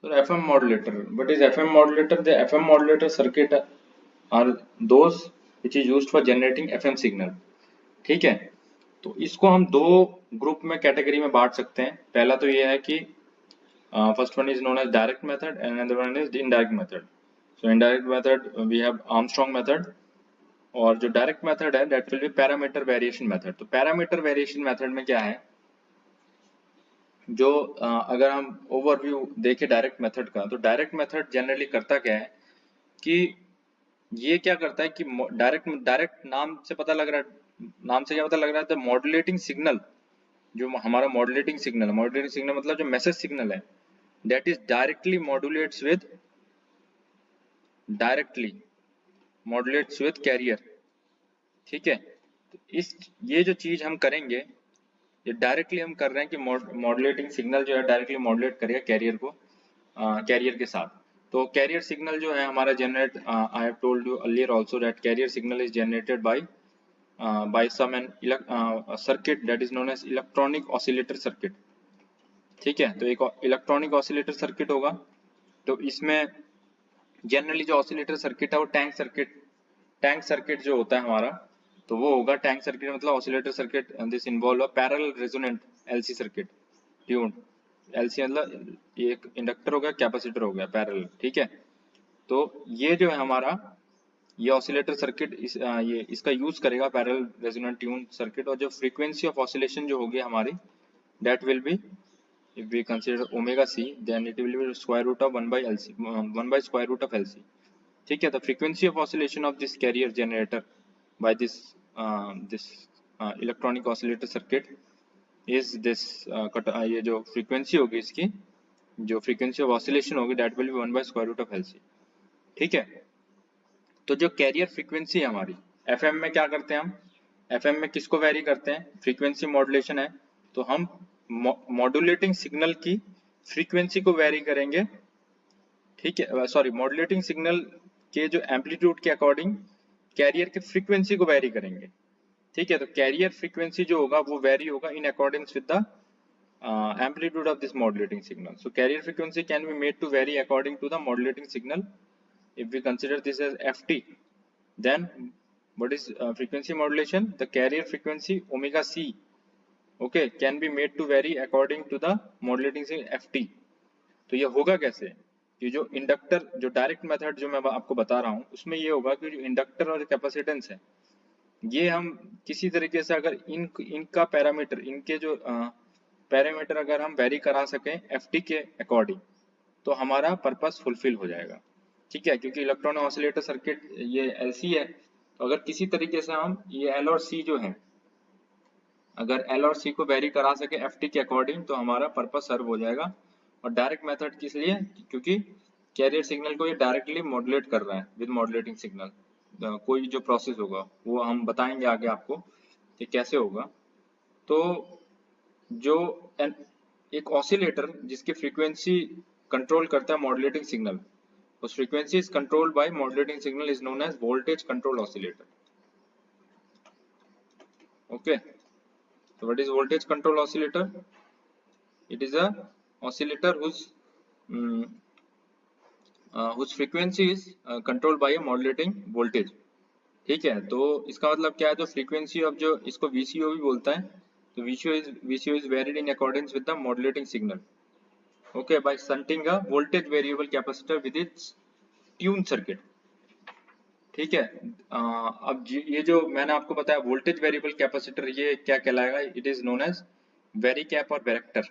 So FM modulator. What is FM modulator? The FM modulator circuit are those which is used for generating FM signal. ठीक है, तो इसको हम दो group में कैटेगरी में बांट सकते हैं. पहला तो ये है कि first one is known as direct method and another one is indirect method. So indirect method we have Armstrong method, और जो डायरेक्ट मेथड है that will be parameter variation method. तो पैरामीटर वेरिएशन मेथड में क्या है, जो अगर हम ओवरव्यू देखें डायरेक्ट मेथड का, तो डायरेक्ट मेथड जनरली करता क्या है कि ये क्या करता है कि डायरेक्ट नाम से पता लग रहा है, नाम से क्या पता लग रहा है, तो मॉड्यूलेटिंग सिग्नल, जो हमारा मॉड्यूलेटिंग सिग्नल मतलब जो मैसेज सिग्नल है that is directly modulates with carrier. ठीक है, तो ये जो चीज हम करेंगे, ये डायरेक्टली हम कर रहे हैं कि मॉड्यूलेटिंग सिग्नल जो है डायरेक्टली मॉड्यूलेट करेगा कैरियर को, कैरियर के साथ. तो कैरियर सिग्नल जो है हमारा generate, I have told you earlier also that carrier signal is generated by some an circuit that is known as electronic oscillator circuit. ठीक है, तो एक इलेक्ट्रॉनिक ऑसिलेटर सर्किट होगा. तो इसमें जनरली जो ऑसिलेटर सर्किट है वो टैंक सर्किट जो होता है हमारा, तो वो होगा टैंक सर्किट मतलब oscillator circuit. This involve a parallel resonant LC circuit tuned. LC मतलब ये एक इंडक्टर हो गया, कैपेसिटर हो गया पैरेलल. ठीक है, तो ये जो है हमारा ये ऑसिलेटर सर्किट ये इसका यूज करेगा पैरेलल रेजोनेंट ट्यून सर्किट. और जो फ्रीक्वेंसी ऑफ ऑसिलेशन जो होगी हमारी that will be, if we consider omega c then it will be square root of 1 by LC, 1 by square root of LC. ठीक है, the frequency of oscillation of this carrier generator by this electronic oscillator circuit is this ये जो frequency होगी इसकी, जो frequency of oscillation होगी that will be 1 by square root of LC. ठीक है, तो जो कैरियर फ्रीक्वेंसी है हमारी FM में क्या करते हैं हम, FM में किसको वेरी करते हैं, फ्रीक्वेंसी मॉड्यूलेशन है, तो हम मॉड्यूलेटिंग सिग्नल की फ्रीक्वेंसी को वेरी करेंगे. ठीक है, सॉरी, मॉड्यूलेटिंग सिग्नल के जो एम्पलीट्यूड के अकॉर्डिंग कैरियर के फ्रीक्वेंसी को वेरी करेंगे. ठीक है, तो कैरियर फ्रीक्वेंसी जो होगा वो वेरी होगा in according with the amplitude of this modulating signal. So carrier frequency can be made to vary according to the modulating signal. If we consider this as ft, then what is frequency modulation? The carrier frequency omega c, okay, can be made to vary according to the modulating signal ft. तो ये होगा कैसे, कि जो inductor, जो direct method जो मैं आपको बता रहा हूँ उसमें ये होगा कि जो इंडक्टर और कैपेसिटेंस है ये हम किसी तरीके से अगर इनका पैरामीटर, इनके जो पैरामीटर अगर हम वेरी करा सकें ft के अकॉर्डिंग तो हमारा पर्पस फुलफिल हो जाएगा. ठीक है, क्योंकि इलेक्ट्रॉनिक ऑसिलेटर सर्किट ये एलसी है, तो अगर किसी तरीके से हम ये एल और सी जो है, अगर एल और सी को वेरी करा सके एफटी के अकॉर्डिंग तो हमारा पर्पस सर्व हो जाएगा. और डायरेक्ट मेथड किस लिए, क्योंकि कैरियर सिग्नल को ये डायरेक्टली मॉड्यूलेट कर रहा है विद मॉड्यूलेटिंग सिग्नल. कोई जो प्रोसेस होगा वो हम बताएंगे आगे आपको कि कैसे होगा. तो जो एक ऑसिलेटर जिसकी फ्रीक्वेंसी कंट्रोल करता है modulating signal, whose frequency is controlled by modulating signal is known as voltage control oscillator. Okay, so what is voltage control oscillator? It is a oscillator whose frequency is controlled by a modulating voltage. ठीक है, तो इसका मतलब क्या है, जो frequency of जो इसको VCO भी बोलता है, तो VCO is varied in accordance with the modulating signal. Okay, by shunting a voltage variable capacitor with its tune circuit. ठीक है, अब ये जो मैंने आपको बताया वोल्टेज वेरिएबल कैपेसिटर, ये क्या कहलाएगा, it is known as varicap और वेरेक्टर.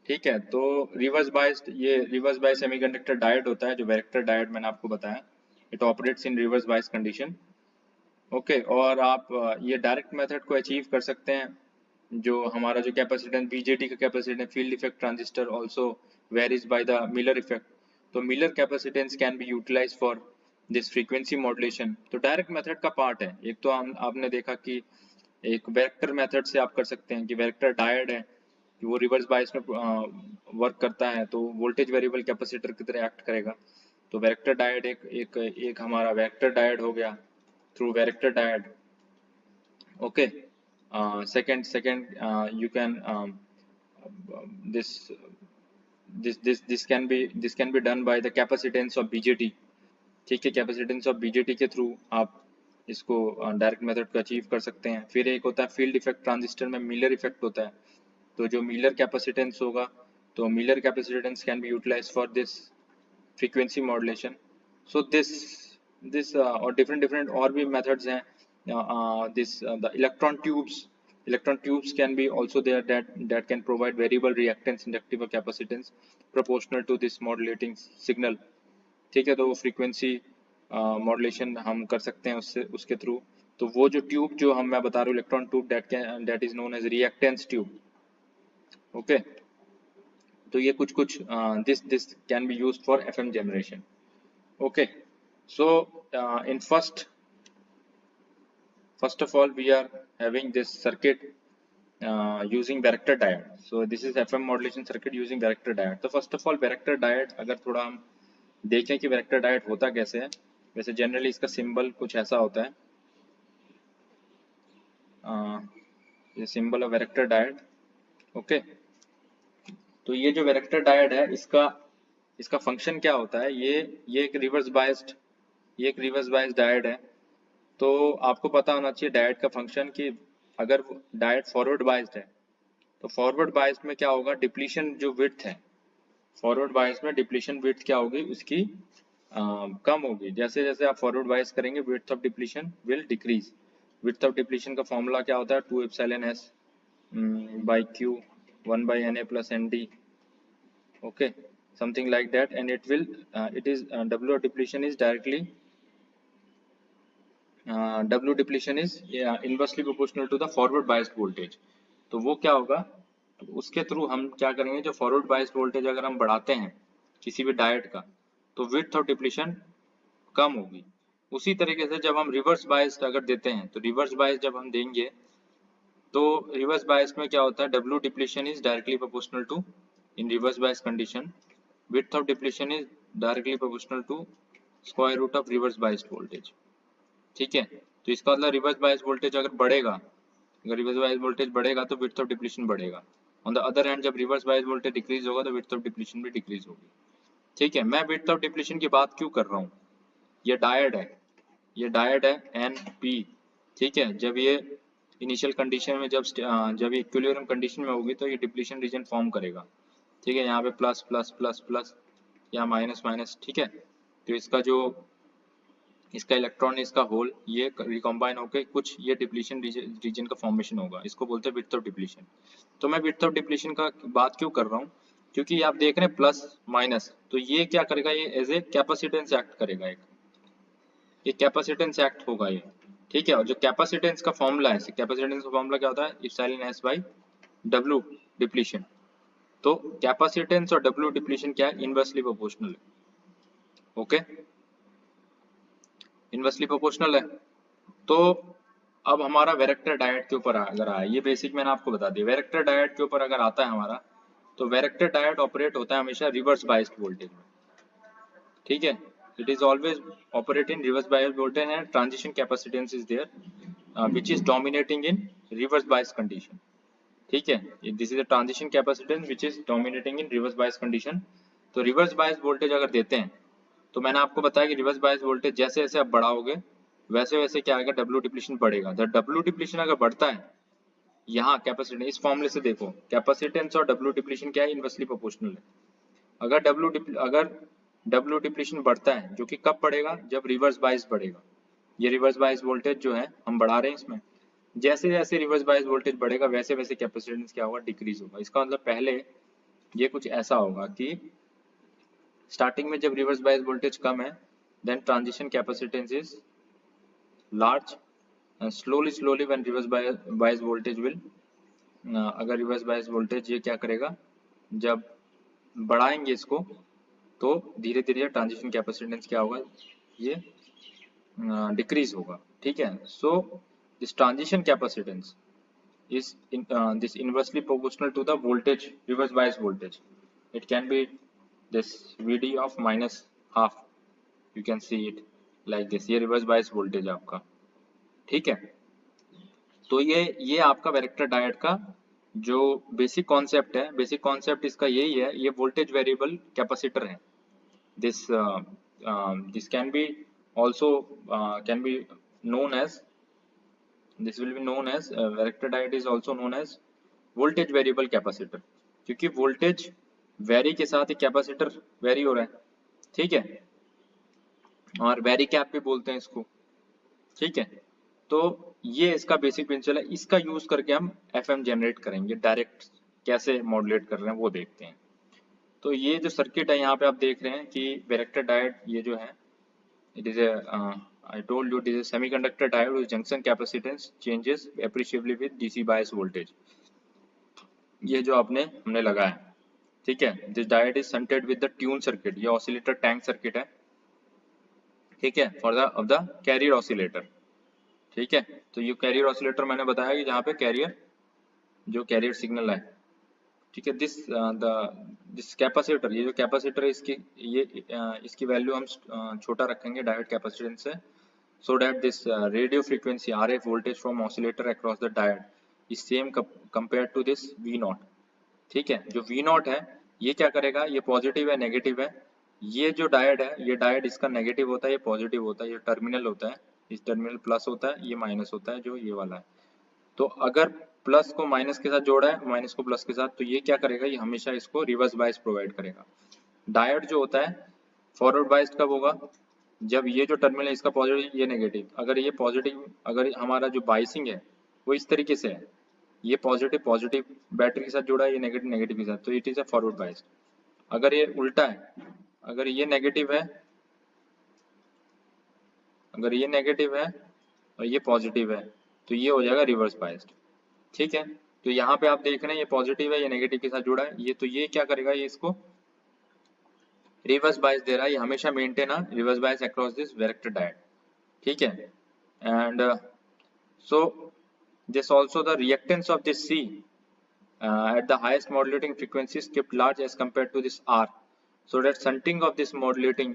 ठीक है, तो रिवर्स बायस्ड, ये रिवर्स बायस सेमीकंडक्टर डायोड होता है, जो वेरेक्टर डायोड मैंने आपको बताया, it operates in reverse bias condition. Okay, और आप ये डायरेक्ट मेथड को अचीव कर सकते हैं. जो हमारा जो कैपेसिटेंस बीजेटी का capacitance field effect transistor also varies by the Miller effect. तो Miller capacitance can be utilised for this frequency modulation. तो डायरेक्ट मेथड का पार्ट है. एक तो आपने देखा कि एक वेक्टर मेथड से आप कर सकते हैं कि वेक्टर डायोड है कि वो रिवर्स बायस में वर्क करता है, तो वोल्टेज वेरिएबल कैपेसिटर की तरह एक्ट करेगा. तो वेक्टर डायोड एक हमारा वेक्टर डायोड हो गया through vector diode. Okay, second you can this this can be done by the capacitance of BJT. ठीक है, कैपेसिटेंस ऑफ बीजेटी के थ्रू आप इसको डायरेक्ट मेथड को अचीव कर सकते हैं। फिर एक होता है फील्ड इफेक्ट ट्रांजिस्टर में मिलर इफेक्ट होता है, तो जो मिलर कैपेसिटेंस होगा, तो Miller capacitance can be utilised for this frequency modulation. So this और डिफरेंट और भी मेथड्स हैं। This the electron tubes can be also there that can provide variable reactance, inductive or capacitance proportional to this modulating signal। ठीक है, तो वो frequency modulation हम कर सकते हैं उससे, उसके थ्रू। तो वो जो ट्यूब जो मैं बता रहा हूँ electron tube, that is known as reactance tube. Okay, तो ये कुछ this can be used for FM generation. Okay, so in first of all we are having this circuit using varactor diode. So this is FM modulation circuit using varactor diode। तो first of all varactor diode अगर थोड़ा हम देखें कि varactor diode होता कैसे है, वैसे जनरली इसका सिंबल कुछ ऐसा होता है, ये symbol of varactor diode। Okay, तो ये जो varactor diode है इसका फंक्शन क्या होता है, ये एक रिवर्स बायस्ड डायोड है। तो आपको पता होना चाहिए डायोड का फंक्शन कि अगर डायोड फॉरवर्ड बायस्ड है तो फॉरवर्ड बायस्ड में क्या होगा, डिप्लीशन जो विड्थ है, फॉरवर्ड बायस में डिप्लीशन विड्थ क्या होगी उसकी कम होगी। जैसे जैसे आप फॉरवर्ड बायस करेंगे width of depletion will decrease. Width of depletion का फॉर्मूला क्या होता है, 2 epsilon s by q 1 by na plus nd। okay, something like that, and it will w of depletion is directly w depletion is inversely proportional to the forward biased voltage। तो वो क्या होगा, तो उसके through हम क्या करेंगे, जो फॉरवर्ड बायस्ड वोल्टेज अगर हम बढ़ाते हैं किसी भी डायोड का तो विड्थ ऑफ डिप्लीशन कम होगी। उसी तरीके से जब हम रिवर्स बायस्ड अगर देते हैं तो रिवर्स बायस जब हम देंगे तो रिवर्स बायस में क्या होता है, W depletion is directly proportional to, in reverse bias condition width of depletion is directly proportional to square root of reverse biased voltage. ठीक है, तो इसका मतलब रिवर्स बायस वोल्टेज अगर बढ़ेगा, अगर रिवर्स बायस वोल्टेज बढ़ेगा तो विड्थ ऑफ डिप्लीशन बढ़ेगा। ऑन द अदर हैंड जब रिवर्स बायस वोल्टेज डिक्रीज होगा तो विड्थ ऑफ डिप्लीशन भी डिक्रीज होगी। ठीक है, मैं विड्थ ऑफ डिप्लीशन की बात क्यों कर रहा हूँ, ये डायोड है NP। ठीक है, जब ये इनिशियल कंडीशन में जब ये इक्विलिब्रियम कंडीशन में होगी तो ये डिप्लीशन रीजन फॉर्म करेगा। ठीक है, यहाँ पे प्लस प्लस प्लस प्लस, यहाँ माइनस माइनस। ठीक है, तो इसका इलेक्ट्रॉन, इसका होल, ये रिकॉम्बाइन होकर कुछ ये डिप्लीशन रीजन का फॉर्मेशन होगा, इसको बोलते हैं विड्थ ऑफ डिप्लीशन। तो मैं विड्थ ऑफ डिप्लीशन का बात क्यों कर रहा हूँ, क्योंकि आप देख रहे हैं प्लस माइनस, तो ये क्या करेगा, ये एज ए कैपेसिटेंस एक्ट करेगा, ये कैपेसिटेंस एक्ट होगा ये। ठीक है, और जो कैपेसिटेंस का फॉर्मूला है, कैपेसिटेंस का फॉर्मूला क्या होता है, epsilon s by W depletion. तो कैपेसिटेंस और डब्ल्यू डिप्लीशन क्या है, इनवर्सली प्रोपोर्शनल है। ओके, इनवर्सली प्रोपोर्शनल है। तो अब हमारा वेरेक्टर डायोड के ऊपर अगर आया, ये बेसिक मैंने आपको बता दिया। वेरेक्टर डायोड के ऊपर अगर आता है हमारा, तो वेरेक्टर डायोड ऑपरेट होता है हमेशा रिवर्स बायस्ड वोल्टेज में। ठीक है, it is always operate in reverse biased voltage and transition capacitance is there which is dominating in reverse biased condition. ठीक है, this is a transition capacitance which is dominating in reverse biased condition. तो reverse biased voltage अगर देते हैं तो मैंने आपको बताया कि रिवर्स बायस वोल्टेज जैसे जैसे आप बढ़ाओगे वैसे वैसे क्या आएगा, डब्ल्यू डिप्लीशन बढ़ेगा। जब डब्ल्यू डिप्लीशन अगर बढ़ता है, यहाँ कैपेसिटेंस, इस फॉर्मूले से देखो, कैपेसिटेंस और डब्ल्यू डिप्लीशन क्या है, इनवर्सली प्रोपोर्शनल है। अगर डब्ल्यू डिप्लीशन बढ़ता है, जो कि कब बढ़ेगा, जब रिवर्स बायस बढ़ेगा। ये रिवर्स बायस वोल्टेज जो है हम बढ़ा रहे हैं इसमें, जैसे जैसे रिवर्स बायस वोल्टेज बढ़ेगा वैसे वैसे कैपेसिटेंस क्या होगा, डिक्रीज होगा। इसका मतलब पहले ये कुछ ऐसा होगा कि स्टार्टिंग में जब रिवर्स बायस वोल्टेज कम है, then transition capacitance is large, and slowly when reverse bias voltage will अगर रिवर्स बायस वोल्टेज ये क्या करेगा, जब बढ़ाएंगे इसको तो धीरे धीरे ट्रांजिशन कैपेसिटेंस क्या होगा, ये डिक्रीज होगा। ठीक है, so this transition capacitance is this inversely proportional to the voltage, reverse bias voltage. It can be this VD of minus half, you can see it like this, ये reverse bias voltage आपका। ठीक है, तो ये आपका varactor diode का जो basic concept है, बेसिक कॉन्सेप्ट इसका यही है, ये वोल्टेज वेरिएबल कैपेसिटर है। This can B also can be known as, this will be known as vector diode is also known as voltage variable capacitor, क्योंकि voltage very के साथ ही capacitor very हो रहा है, ठीक है, और वेरी कैप भी बोलते हैं इसको, ठीक है। तो ये इसका बेसिक प्रिंसिपल है, इसका यूज करके हम एफएम जनरेट करेंगे, डायरेक्ट कैसे मॉड्यूलेट कर रहे हैं वो देखते हैं। तो ये जो सर्किट है यहाँ पे आप देख रहे हैं कि वैरेक्टर डायोड ये जो है, it is a I told you it is a semiconductor diode whose junction capacitance changes appreciably with DC bias voltage। ये जो हमने लगाया है, ठीक है, this diode is shunted with the tune circuit, ये oscillator tank circuit है, ठीक है, for the of the carrier oscillator, ठीक है। तो ये कैरियर ऑसिलेटर मैंने बताया कि जहाँ पे कैरियर जो कैरियर सिग्नल है, ठीक है, दिस कैपेसिटर, ये जो कैपेसिटर है इसकी इसकी वैल्यू हम छोटा रखेंगे डायोड कैपेसिटेंस से, so that this radio frequency RF voltage from oscillator across the diode is same compared to this V0, ठीक है। जो V0 है ये क्या करेगा, ये पॉजिटिव है नेगेटिव है, ये जो डायोड है ये डायोड इसका नेगेटिव होता है, ये पॉजिटिव होता है, ये टर्मिनल होता है, इस टर्मिनल प्लस होता है, ये माइनस होता है, जो ये वाला है। तो अगर प्लस को माइनस के साथ जोड़ा है, माइनस को प्लस के साथ, तो ये क्या करेगा, ये हमेशा इसको रिवर्स बायस प्रोवाइड करेगा। डायोड जो होता है फॉरवर्ड बायस्ड कब होगा, जब ये जो टर्मिनल है इसका पॉजिटिव, ये नेगेटिव, अगर ये पॉजिटिव, अगर हमारा जो बाइसिंग है वो इस तरीके से है, ये पॉजिटिव पॉजिटिव बैटरी के साथ जुड़ा है, ये नेगेटिव नेगेटिव के साथ, तो it is a forward biased. अगर ये उल्टा है, अगर ये नेगेटिव है, अगर ये नेगेटिव है और ये पॉजिटिव है, तो ये हो जाएगा रिवर्स बायस्ड, ठीक है। तो यहाँ पे आप देख रहे हैं ये पॉजिटिव है, ये नेगेटिव के साथ जुड़ा है, ये तो ये क्या करेगा, ये इसको रिवर्स बायस दे रहा है, ये हमेशा maintain a reverse bias across this vector diode, ठीक है। And so this also the reactance of this C at the highest modulating frequencies kept large as compared to this R, so that shunting of this modulating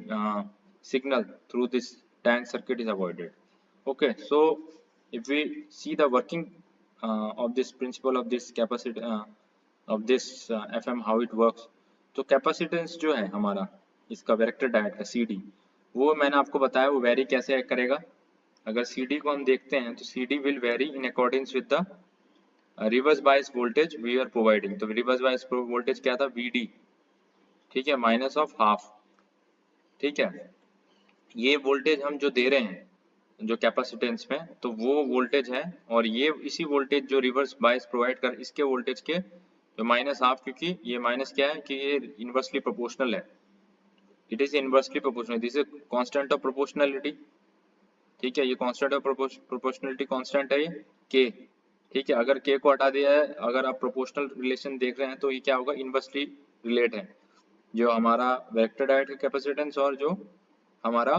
signal through this tank circuit is avoided। Okay, so if we see the working of this principle of this capacity of this FM how it works, तो capacitance जो है हमारा इसका vector diode का CD, वो मैंने आपको बताया वो वेरी कैसे करेगा। अगर CD को हम देखते हैं तो CD will vary in according with the reverse bias voltage we are providing. तो रिवर्स बायस वोल्टेज क्या था, VD, ठीक है, माइनस ऑफ हाफ, ठीक है। ये वोल्टेज हम जो दे रहे हैं जो कैपेसिटेंस में, तो वो वोल्टेज है, और ये इसी वोल्टेज जो रिवर्स बायस प्रोवाइड कर इसके वोल्टेज के जो माइनस हाफ, क्योंकि ये माइनस क्या है कि ये इनवर्सली प्रोपोर्शनल है, it is inversely proportional, this is constant of proportionality, ठीक है, ये कांस्टेंट ऑफ प्रोपोर्शनलिटी कांस्टेंट है ये K, ठीक है। अगर K को हटा दिया है, अगर आप प्रोपोर्शनल रिलेशन देख रहे हैं तो ये क्या होगा, इनवर्सली रिलेट है, जो हमारा वेक्टर डायोड का कैपेसिटेंस और जो हमारा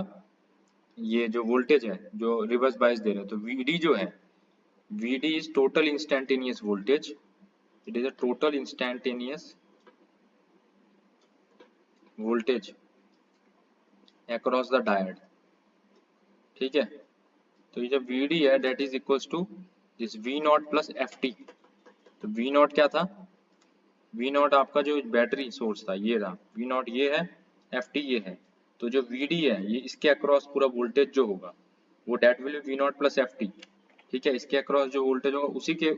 ये जो वोल्टेज है जो रिवर्स बायस दे रहे हैं। तो VD जो है, VD is total instantaneous voltage, it is a total instantaneous voltage across the diode, ठीक है। तो ये जो VD है that is equals to this V0 plus FT। तो V0 क्या था, V0 आपका जो बैटरी सोर्स था ये रहा, V0 ये है, FT ये है। तो जो VD है ये इसके अक्रॉस पूरा वोल्टेज जो होगा वो that will be V0 plus FT, ठीक है। इसके अक्रॉस जो वोल्टेज होगा उसी के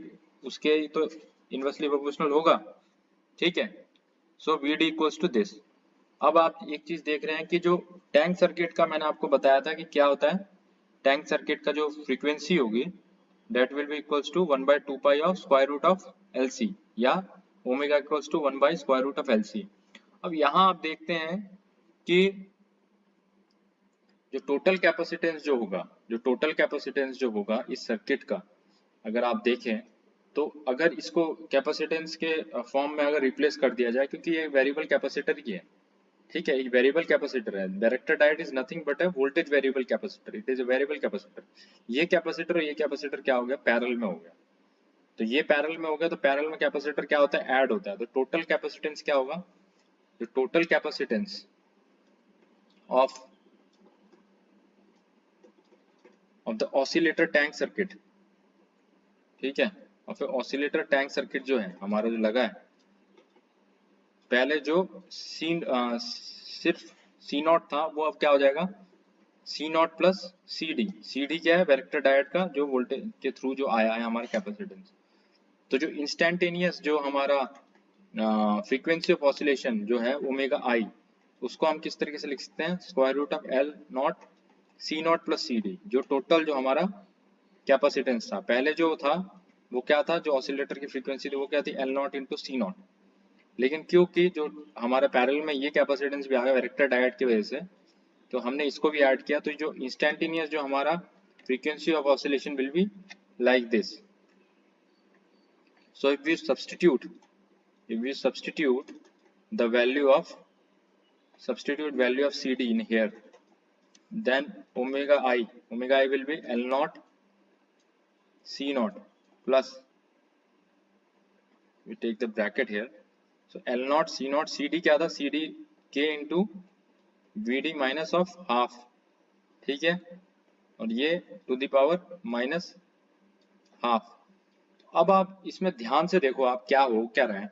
उसके तो इनवर्सली प्रोपोर्शनल होगा, ठीक है। सो VD इक्वल्स टू दिस। अब आप एक चीज देख रहे हैं कि जो टैंक सर्किट का मैंने आपको बताया था कि क्या होता है, टैंक सर्किट का जो फ्रीक्वेंसी होगी that will be equals to 1 by 2 pi of square root of LC, या omega equals to 1 by square root of LC। अब यहाँ आप देखते हैं कि जो टोटल कैपेसिटेंस जो होगा, जो टोटल कैपेसिटेंस जो होगा इस सर्किट का, अगर आप देखें तो अगर इसको कैपेसिटेंस के फॉर्म में अगर रिप्लेस कर दिया जाए, क्योंकि ये वेरिएबल कैपेसिटर ही है, ठीक है, एक वेरिएबल कैपेसिटर है, director diode is nothing but a voltage variable capacitor, it is a variable capacitor. ये कैपेसिटर और ये कैपेसिटर क्या हो गया, पैरेलल में हो गया। तो ये पैरेलल में हो गया, तो पैरेलल में कैपेसिटर क्या होता है, ऐड होता है। तो टोटल कैपेसिटेंस क्या होगा, जो total capacitance of the oscillator tank circuit, ठीक है, और फिर ऑसिलेटर टैंक सर्किट जो है हमारा जो लगा है, पहले जो सिर्फ सी नॉट था वो अब क्या हो जाएगा C naught plus C D. C D क्या है, वैरेक्टर डायोड का जो वोल्टेज के थ्रू जो आया है हमारा कैपेसिटेंस। तो जो इंस्टेंटेनियस जो हमारा फ्रीक्वेंसी ऑफ ऑसिलेशन जो है ओमेगा आई, उसको हम किस तरीके से लिख सकते हैं, square root of L naught C naught plus C D. जो टोटल जो हमारा कैपेसिटेंस था पहले जो था वो क्या था, जो ऑसिलेटर की फ्रीक्वेंसी थी वो क्या थी, L naught into C naught. लेकिन क्योंकि जो हमारा पैरेलल में ये कैपेसिटेंस भी आ गया वैरेक्टर डायोड की वजह से, तो हमने इसको भी ऐड किया। तो जो इंस्टेंटेनियस जो हमारा frequency of oscillation will be like this. So if we substitute the value of CD in here, then omega I will be L naught C naught plus, we take the bracket here, so L naught C naught, CD क्या था, CD K into VD minus of half, ठीक है, और ये to the power minus half। अब आप इसमें ध्यान से देखो आप क्या रहा है,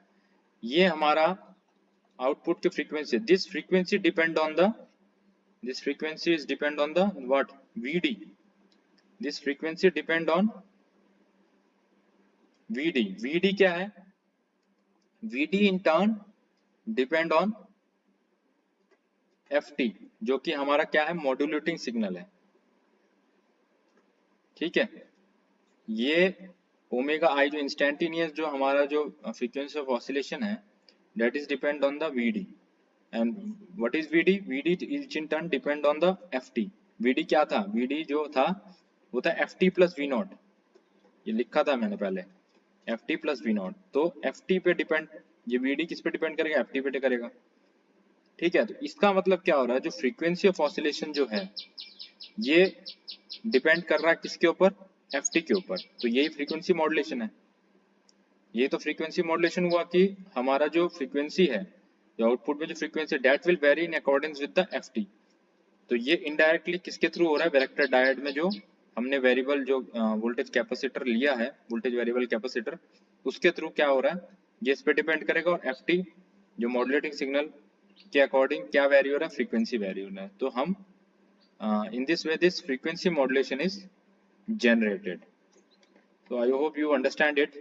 ये हमारा आउटपुट की frequency, this frequency is depend on the what, VD, this frequency depend on VD क्या है, VD in turn depend on FT जो कि हमारा क्या है, मॉड्यूलेटिंग सिग्नल है, ठीक है। ये ओमेगा आई जो इंस्टेंटेनियस जो हमारा जो फ्रीक्वेंसी ऑफ ऑसिलेशन है, that is depend on the VD, and what is VD is in turn depend on the FT। VD क्या था, VD जो था वो था FT plus V naught, ये लिखा था मैंने पहले, FT plus V naught। तो FT पे डिपेंड, ये VD किस पे डिपेंड करेगा, FT पे करेगा, ठीक है। तो इसका मतलब क्या हो रहा है, जो फ्रीक्वेंसी ऑफ ऑसिलेशन जो है ये डिपेंड कर रहा है किसके ऊपर, FT के ऊपर। तो यही फ्रीक्वेंसी मॉड्यूलेशन है। ये तो फ्रीक्वेंसी मॉड्यूलेशन हुआ कि हमारा जो फ्रीक्वेंसी है, जो आउटपुट में जो frequency, that will vary in according with the FT। तो ये इनडायरेक्टली किसके थ्रू हो रहा है, वैरेक्टर डायोड में जो हमने वेरिएबल जो वोल्टेज कैपेसिटर लिया है, वोल्टेज वेरिएबल कैपेसिटर, उसके थ्रू क्या हो रहा है, ये इस पे डिपेंड करेगा। और FT जो मॉड्यूलेटिंग सिग्नल के अकॉर्डिंग क्या वेरी हो रहा है, फ्रीक्वेंसी वेरी हो रहा है। तो हम in this way this frequency modulation is generated. So I hope you understand it.